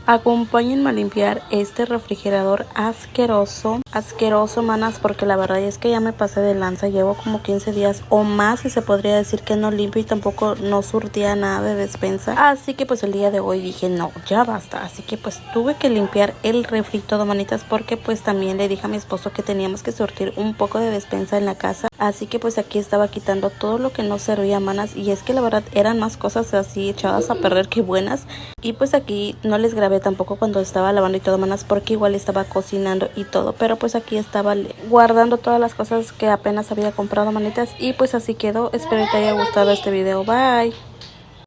Acompáñenme a limpiar este refrigerador asqueroso, manas, porque la verdad es que ya me pasé de lanza. Llevo como 15 días o más y se podría decir que no limpio y tampoco no surtía nada de despensa. Así que pues el día de hoy dije no, ya basta. Así que pues tuve que limpiar el refri todo, manitas, porque pues también le dije a mi esposo que teníamos que surtir un poco de despensa en la casa. Así que pues aquí estaba quitando todo lo que no servía, manas, y es que la verdad eran más cosas así echadas a perder que buenas. Y pues aquí no les grabé tampoco cuando estaba lavando y todo, manas, porque igual estaba cocinando y todo, pero pues aquí estaba guardando todas las cosas que apenas había comprado, manitas, y pues así quedó. Espero que te haya gustado este video. Bye.